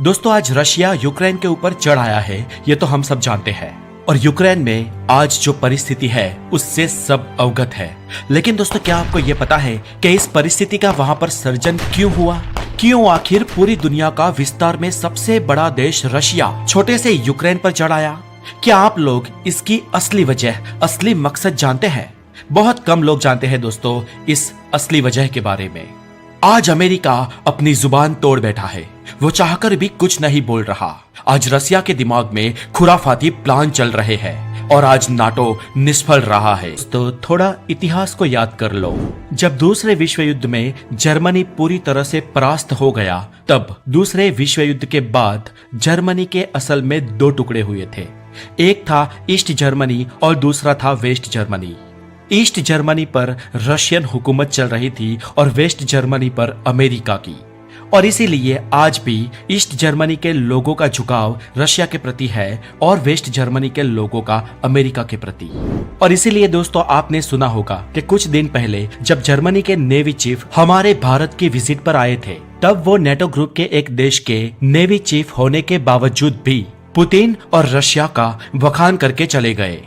दोस्तों आज Russia Ukraine के ऊपर चढ़ आया है, ये तो हम सब जानते हैं। और यूक्रेन में आज जो परिस्थिति है उससे सब अवगत है। लेकिन दोस्तों क्या आपको ये पता है कि इस परिस्थिति का वहां पर सर्जन क्यों हुआ? क्यों आखिर पूरी दुनिया का विस्तार में सबसे बड़ा देश रशिया छोटे से यूक्रेन पर चढ़ आया? क्या आप लोग इसकी असली वजह, असली मकसद जानते हैं? बहुत कम लोग जानते हैं दोस्तों इस असली वजह के बारे में। आज अमेरिका अपनी जुबान तोड़ बैठा है, वो चाहकर भी कुछ नहीं बोल रहा। आज रसिया के दिमाग में खुराफाती प्लान चल रहे हैं और आज नाटो निष्फल रहा है। तो थोड़ा इतिहास को याद कर लो। जब दूसरे विश्व युद्ध में जर्मनी पूरी तरह से परास्त हो गया, तब दूसरे विश्व युद्ध के बाद जर्मनी के असल में दो टुकड़े हुए थे। एक था ईस्ट जर्मनी और दूसरा था वेस्ट जर्मनी। ईस्ट जर्मनी पर रशियन हुकूमत चल रही थी और वेस्ट जर्मनी पर अमेरिका की। और इसीलिए आज भी ईस्ट जर्मनी के लोगों का झुकाव रशिया के प्रति है और वेस्ट जर्मनी के लोगों का अमेरिका के प्रति। और इसीलिए दोस्तों आपने सुना होगा कि कुछ दिन पहले जब जर्मनी के नेवी चीफ हमारे भारत की विजिट पर आए थे, तब वो नेटो ग्रुप के एक देश के नेवी चीफ होने के बावजूद भी पुतिन और रशिया का बखान करके चले गए।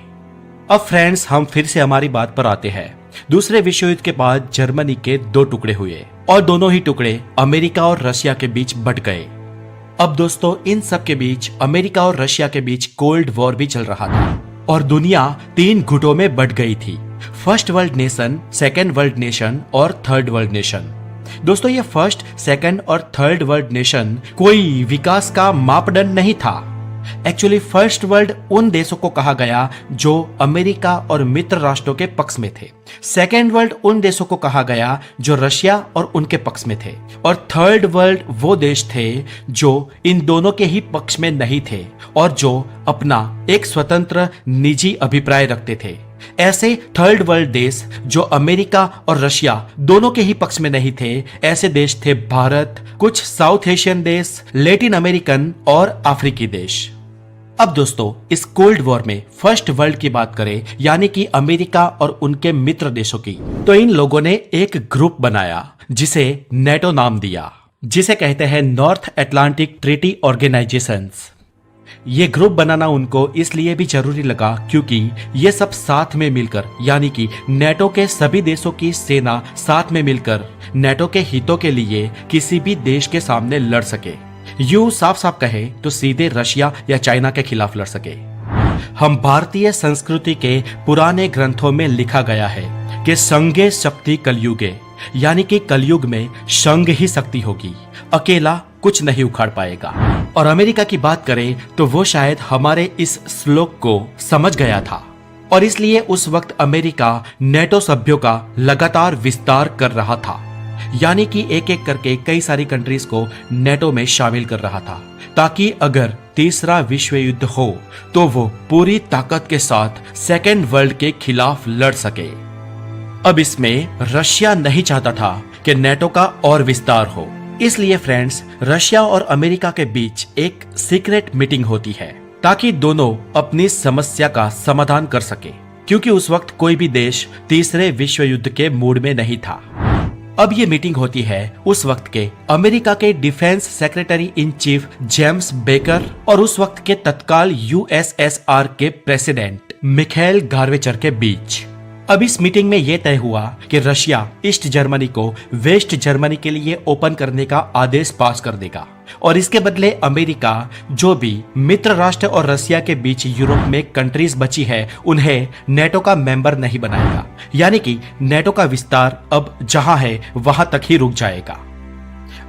अब फ्रेंड्स हम फिर से हमारी बात पर आते हैं। दूसरे विश्व युद्ध के बाद जर्मनी के दो टुकड़े हुए और दोनों ही टुकड़े अमेरिका और रशिया के बीच बंट गए। अब दोस्तों इन सब के बीच अमेरिका और रशिया के बीच कोल्ड वॉर भी चल रहा था और दुनिया तीन गुटों में बंट गई थी। First world nation, second world nation और थर्ड वर्ल्ड नेशन। दोस्तों ये फर्स्ट, सेकेंड और थर्ड वर्ल्ड नेशन कोई विकास का मापदंड नहीं था। एक्चुअली फर्स्ट वर्ल्ड उन देशों को कहा गया जो अमेरिका और मित्र राष्ट्रों के पक्ष में थे। सेकेंड वर्ल्ड उन देशों को कहा गया जो रशिया और उनके पक्ष में थे। और थर्ड वर्ल्ड वो देश थे जो इन दोनों के ही पक्ष में नहीं थे और जो अपना एक स्वतंत्र निजी अभिप्राय रखते थे। ऐसे थर्ड वर्ल्ड देश जो अमेरिका और रशिया दोनों के ही पक्ष में नहीं थे, ऐसे देश थे भारत, कुछ साउथ एशियन देश, लैटिन अमेरिकन और अफ्रीकी देश। अब दोस्तों इस कोल्ड वॉर में फर्स्ट वर्ल्ड की बात करें, यानी कि अमेरिका और उनके मित्र देशों की, तो इन लोगों ने एक ग्रुप बनाया जिसे नेटो नाम दिया, जिसे कहते हैं नॉर्थ अटलांटिक ट्रीटी ऑर्गेनाइजेशंस। ये ग्रुप बनाना उनको इसलिए भी जरूरी लगा क्योंकि ये सब साथ में मिलकर, यानी कि नेटो के सभी देशों की सेना साथ में मिलकर नेटो के हितों के लिए किसी भी देश के सामने लड़ सके। यूं साफ साफ कहे तो सीधे रशिया या चाइना के खिलाफ लड़ सके। हम भारतीय संस्कृति के पुराने ग्रंथों में लिखा गया है कि संगे शक्ति कलयुगे, यानी कि कलयुग में संग ही शक्ति होगी, अकेला कुछ नहीं उखाड़ पाएगा। और अमेरिका की बात करें तो वो शायद हमारे इस श्लोक को समझ गया था और इसलिए उस वक्त अमेरिका नेटो सभ्यों का लगातार विस्तार कर रहा था, यानी कि एक एक करके कई सारी कंट्रीज को नेटो में शामिल कर रहा था, ताकि अगर तीसरा विश्व युद्ध हो तो वो पूरी ताकत के साथ सेकेंड वर्ल्ड के खिलाफ लड़ सके। अब इसमें रशिया नहीं चाहता था कि नेटो का और विस्तार हो, इसलिए फ्रेंड्स रशिया और अमेरिका के बीच एक सीक्रेट मीटिंग होती है ताकि दोनों अपनी समस्या का समाधान कर सके, क्योंकि उस वक्त कोई भी देश तीसरे विश्व युद्ध के मूड में नहीं था। अब ये मीटिंग होती है उस वक्त के अमेरिका के defence secretary in chief James baker और उस वक्त के तत्काल यूएसएसआर के प्रेसिडेंट मिखाइल गार्वेचर के बीच। अब इस मीटिंग में यह तय हुआ कि रशिया ईस्ट जर्मनी को वेस्ट जर्मनी के लिए ओपन करने का आदेश पास कर देगा और इसके बदले अमेरिका जो भी मित्र राष्ट्र और रशिया के बीच यूरोप में कंट्रीज बची है उन्हें नेटो का मेंबर नहीं बनाएगा, यानी कि नेटो का विस्तार अब जहां है वहां तक ही रुक जाएगा।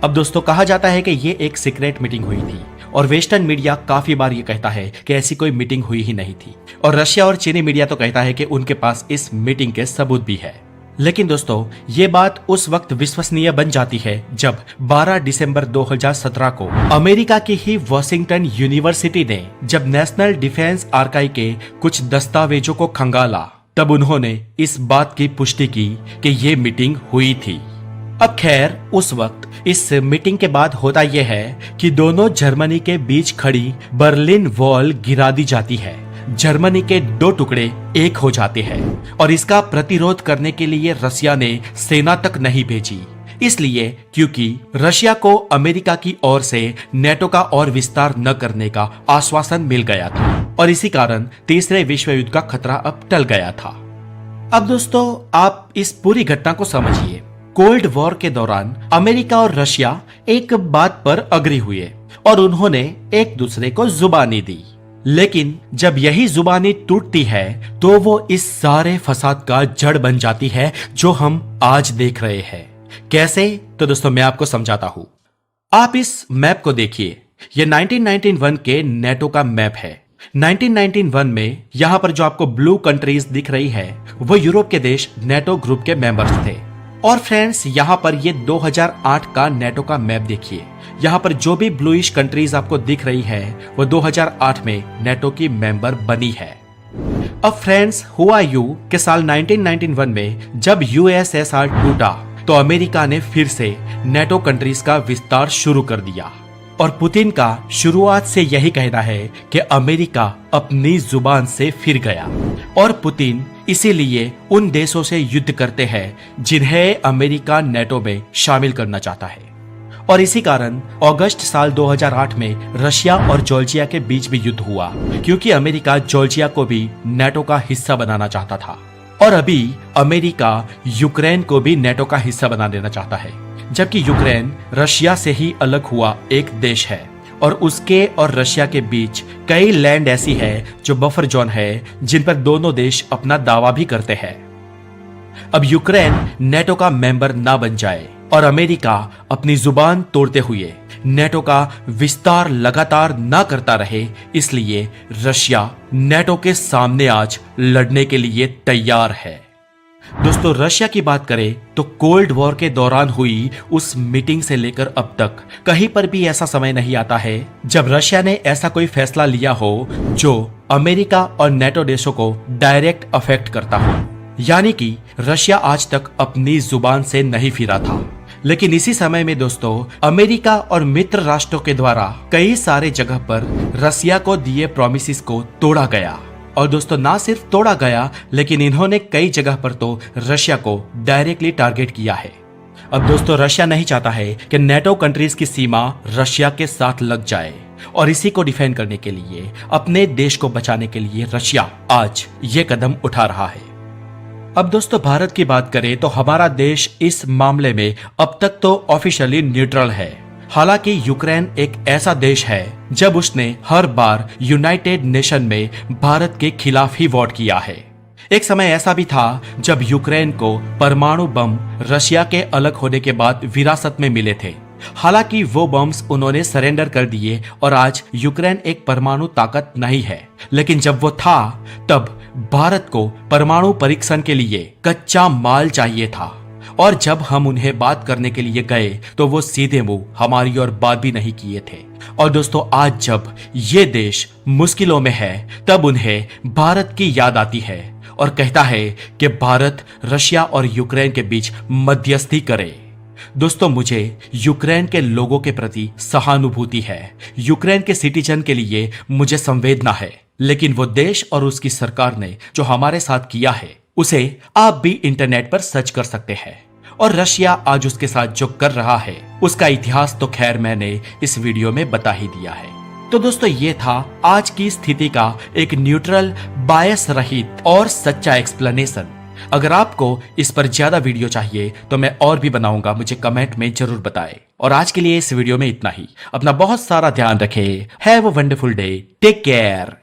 अब दोस्तों कहा जाता है कि ये एक सीक्रेट मीटिंग हुई थी और वेस्टर्न मीडिया काफी बार ये कहता है कि ऐसी कोई मीटिंग हुई ही नहीं थी और रशिया और चीनी मीडिया तो कहता है कि उनके पास इस मीटिंग के सबूत भी है। लेकिन दोस्तों ये बात उस वक्त विश्वसनीय बन जाती है जब 12 दिसंबर 2017 को अमेरिका की ही वॉशिंगटन यूनिवर्सिटी ने जब नेशनल डिफेंस आर्काइव के कुछ दस्तावेजों को खंगाला, तब उन्होंने इस बात की पुष्टि की कि ये मीटिंग हुई थी। अब खैर उस वक्त इस मीटिंग के बाद होता यह है कि दोनों जर्मनी के बीच खड़ी बर्लिन वॉल गिरा दी जाती है। जर्मनी के दो टुकड़े एक हो जाते हैं और इसका प्रतिरोध करने के लिए रसिया ने सेना तक नहीं भेजी, इसलिए क्योंकि रशिया को अमेरिका की ओर से नेटो का और विस्तार न करने का आश्वासन मिल गया था और इसी कारण तीसरे विश्व युद्ध का खतरा अब टल गया था। अब दोस्तों आप इस पूरी घटना को समझिए। कोल्ड वॉर के दौरान अमेरिका और रशिया एक बात पर अग्री हुए और उन्होंने एक दूसरे को जुबानी दी, लेकिन जब यही जुबानी टूटती है तो वो इस सारे फसाद का जड़ बन जाती है जो हम आज देख रहे हैं। कैसे? तो दोस्तों मैं आपको समझाता हूं। आप इस मैप को देखिए, ये 1991 के नेटो का मैप है। 1991 में यहां पर जो आपको ब्लू कंट्रीज दिख रही है वो यूरोप के देश नेटो ग्रुप के मेंबर्स थे। और फ्रेंड्स यहां पर ये 2008 का नेटो का मैप देखिए, यहां पर जो भी ब्लूइश कंट्रीज आपको दिख रही है वो 2008 में नेटो की मेंबर बनी है। अब फ्रेंड्स हुआ यूं कि साल 1991 में जब यूएसएसआर टूटा तो अमेरिका ने फिर से नेटो कंट्रीज का विस्तार शुरू कर दिया और पुतिन का शुरुआत से यही कहना है कि अमेरिका अपनी जुबान से फिर गया और पुतिन इसीलिए उन देशों से युद्ध करते हैं जिन्हें अमेरिका नेटो में शामिल करना चाहता है। और इसी कारण अगस्त साल 2008 में रशिया और जॉर्जिया के बीच भी युद्ध हुआ क्योंकि अमेरिका जॉर्जिया को भी नेटो का हिस्सा बनाना चाहता था। और अभी अमेरिका यूक्रेन को भी नेटो का हिस्सा बना देना चाहता है, जबकि यूक्रेन रशिया से ही अलग हुआ एक देश है और उसके और रशिया के बीच कई लैंड ऐसी है जो बफर जोन है जिन पर दोनों देश अपना दावा भी करते हैं। अब यूक्रेन नेटो का मेंबर ना बन जाए और अमेरिका अपनी जुबान तोड़ते हुए नेटो का विस्तार लगातार ना करता रहे, इसलिए रशिया नेटो के सामने आज लड़ने के लिए तैयार है। दोस्तों रशिया की बात करें तो कोल्ड वॉर के दौरान हुई उस मीटिंग से लेकर अब तक कहीं पर भी ऐसा समय नहीं आता है जब रशिया ने ऐसा कोई फैसला लिया हो जो अमेरिका और नेटो देशों को डायरेक्ट अफेक्ट करता हो। यानी कि रशिया आज तक अपनी जुबान से नहीं फिरा था। लेकिन इसी समय में दोस्तों अमेरिका और मित्र राष्ट्रों के द्वारा कई सारे जगह पर रशिया को दिए प्रॉमिसेस को तोड़ा गया। और दोस्तों ना सिर्फ तोड़ा गया लेकिन इन्होंने कई जगह पर तो रशिया को डायरेक्टली टारगेट किया है। अब दोस्तों रशिया नहीं चाहता है कि नेटो कंट्रीज की सीमा रशिया के साथ लग जाए और इसी को डिफेंड करने के लिए, अपने देश को बचाने के लिए रशिया आज ये कदम उठा रहा है। अब दोस्तों भारत की बात करें तो हमारा देश इस मामले में अब तक तो ऑफिशियली न्यूट्रल है। हालांकि यूक्रेन एक ऐसा देश है जब उसने हर बार यूनाइटेड नेशन में भारत के खिलाफ ही वोट किया है। एक समय ऐसा भी था जब यूक्रेन को परमाणु बम रशिया के अलग होने के बाद विरासत में मिले थे। हालांकि वो बम्स उन्होंने सरेंडर कर दिए और आज यूक्रेन एक परमाणु ताकत नहीं है, लेकिन जब वो था तब भारत को परमाणु परीक्षण के लिए कच्चा माल चाहिए था और जब हम उन्हें बात करने के लिए गए तो वो सीधे मुंह हमारी और बात भी नहीं किए थे। और दोस्तों आज जब ये देश मुश्किलों में है तब उन्हें भारत की याद आती है और कहता है कि भारत रशिया और यूक्रेन के बीच मध्यस्थी करे। दोस्तों मुझे यूक्रेन के लोगों के प्रति सहानुभूति है, यूक्रेन के सिटीजन के लिए मुझे संवेदना है, लेकिन वो देश और उसकी सरकार ने जो हमारे साथ किया है उसे आप भी इंटरनेट पर सर्च कर सकते हैं। और रशिया आज उसके साथ जो कर रहा है उसका इतिहास तो खैर मैंने इस वीडियो में बता ही दिया है। तो दोस्तों ये था आज की स्थिति का एक न्यूट्रल, बायस रहित और सच्चा एक्सप्लेनेशन। अगर आपको इस पर ज्यादा वीडियो चाहिए तो मैं और भी बनाऊंगा, मुझे कमेंट में जरूर बताएं। और आज के लिए इस वीडियो में इतना ही। अपना बहुत सारा ध्यान रखें। Have a wonderful day. Take care.